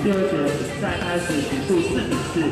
第二节赛开始，比数4-4。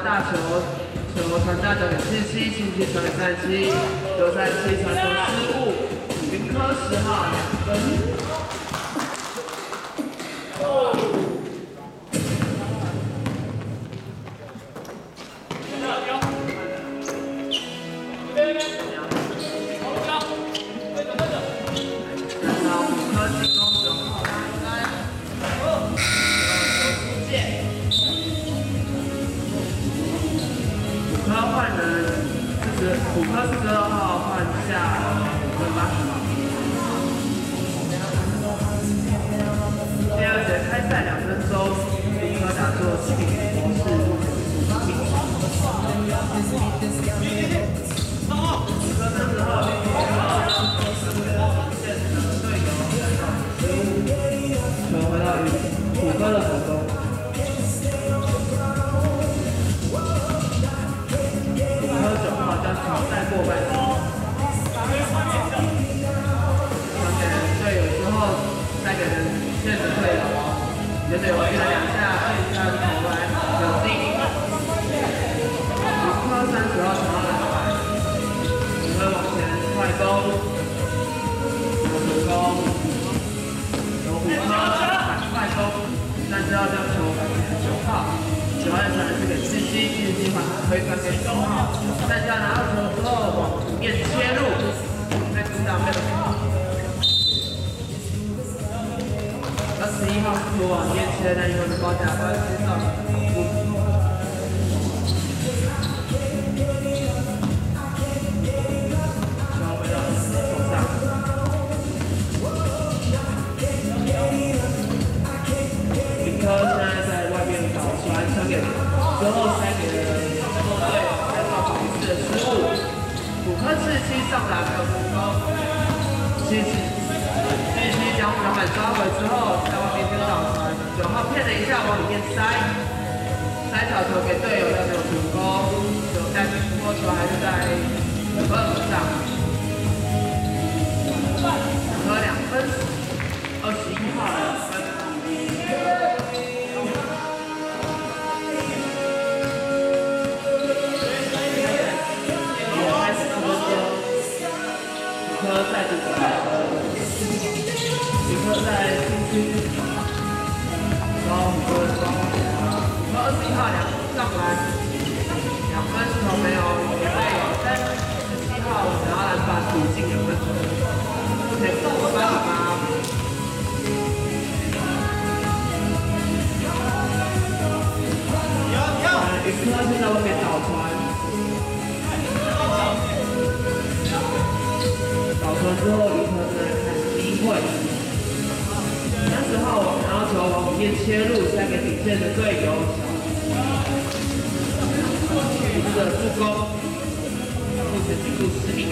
大球传大脚给77，77传给37，637传球失误，云科10号2分。5颗42号换下5分80号。第二节开赛2分钟，5颗打作7比0模式入球数5比0。5颗30号连续球线的队友球回到5颗的手中。球带过半场，传给队友之后，再给人线的队友，你的队友踢了2下，变3投篮，有进。5颗30号传到篮板，5颗往前快攻，有助攻，有5颗反快攻，30号将球传给9号。9号传的是给77传推传给9号，大家拿到球之后往里面切入，在鼓掌没有？21号试图往里面切，但因为是包夹关系造成失误。球回到手上。林科现在在外面搞传传给，之后塞给了后队，再到保一次的失误。5颗47上篮没有成功，77将篮板抓回之后，在外面丢倒传，9号骗了一下往里面塞小球给队友，但没有成功。但波球还是在5颗手上，5颗2分，21号2分。再度打1颗在禁区，然后5颗双21号2上篮，2分球没有，也会有17号想要篮板补进2分球，目前5分吗？1颗是在外面倒传。倒传之后，林科正在看机会。30号然后球往里面切入，塞给底线的队友。这个助攻，目前进入10比0。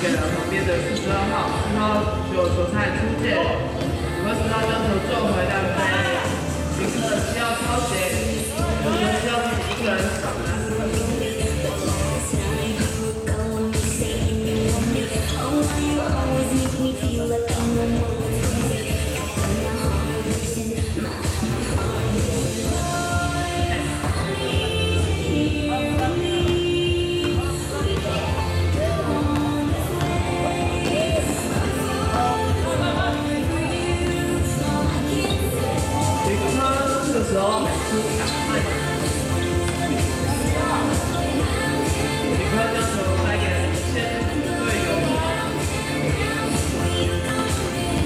给了旁边的42号，然后就球赛出界，5颗10号将球做回单飞，云科需要抄截，有人需要自己一个人上篮。这时候每次打慢，李科将球塞给先队友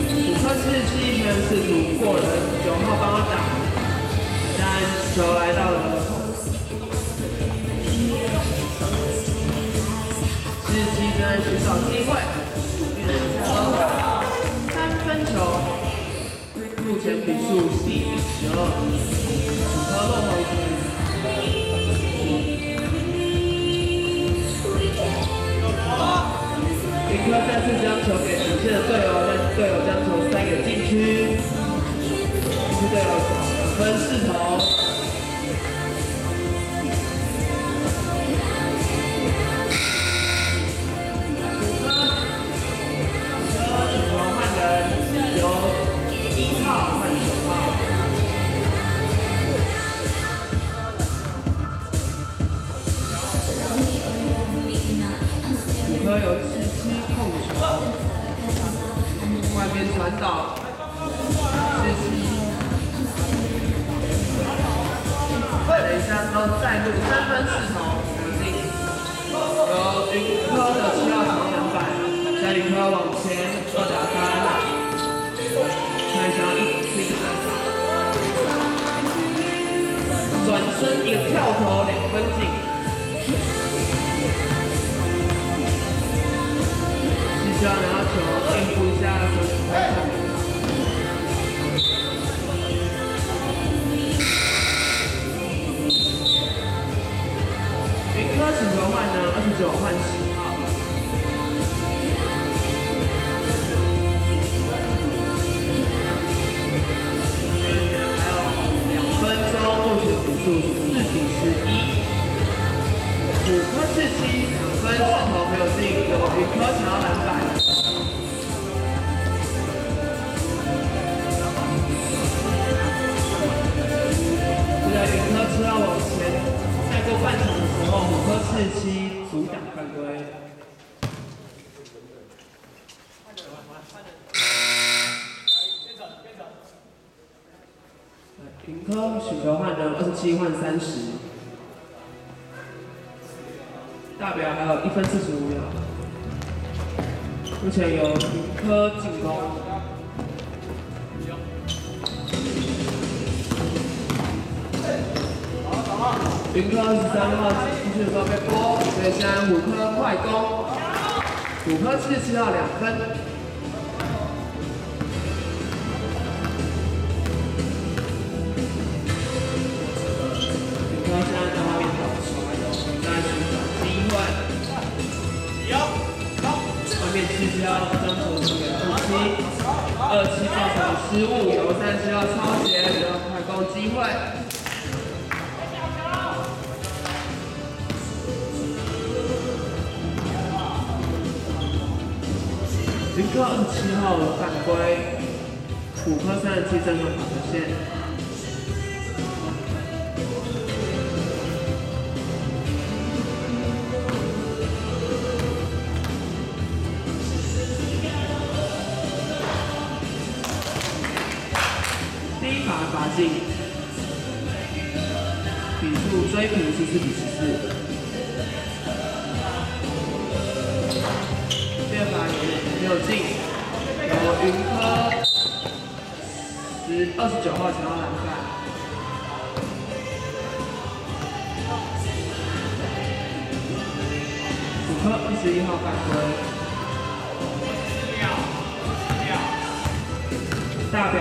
，5颗47全试图过人，9号帮我打，但球来到了47正寻找机会，3分球。目前比数是12，5颗落后1分。云科再次将球给底线的队友，但队友将球塞给禁区，禁区队友2分试投。有17控球，外面传导，17，等一下之后再录3分试投，进。由云科的7号长篮板，在云科往前2打3，看一下1个转身一个跳投2分进。需要拿到球应付一下球开场。云科请求换呢，29换10号。还有2分钟，目前比数4比11。5颗47，2分试投没有进，有云科抢到篮板。现在云科7号往前，再过半场的时候，5颗47阻挡犯规。云科许球换成27换30。大表还有1分45秒，目前有云科进攻。云科23号出去的时候被拨，所以现在5颗快攻，5颗47号2分。云科现在在外面打球，在寻找机会。外面77号将球传给27造成失误，由37号抄截，得到快攻机会。云科27号犯规，5颗37正常罚球线。第一罚罚进，比数追平14比14。第二罚也没有进，由云科29号抢到篮板。5颗21号犯规。大表。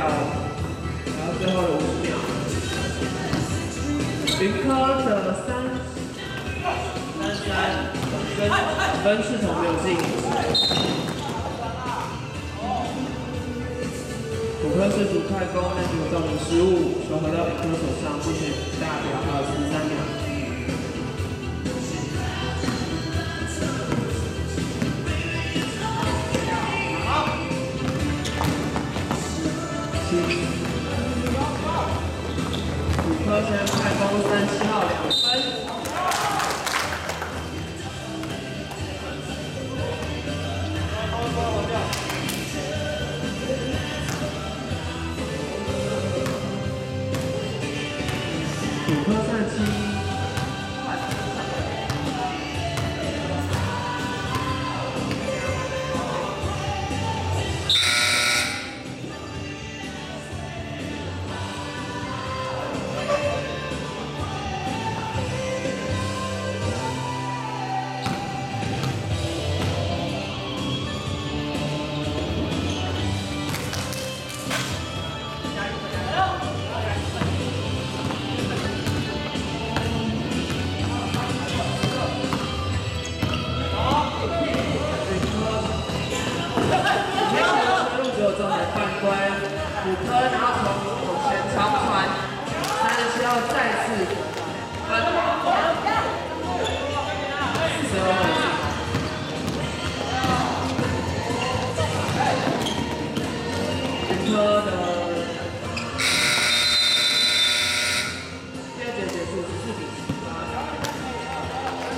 最后的50秒，云科的33跟视同流进。5颗是主快攻，但是有造成失误，球回到1颗手上，并且大表还有13秒。5颗先快攻37号2分。5颗37。重点犯规，5颗，然后从前长传，但是需要再次分5颗的。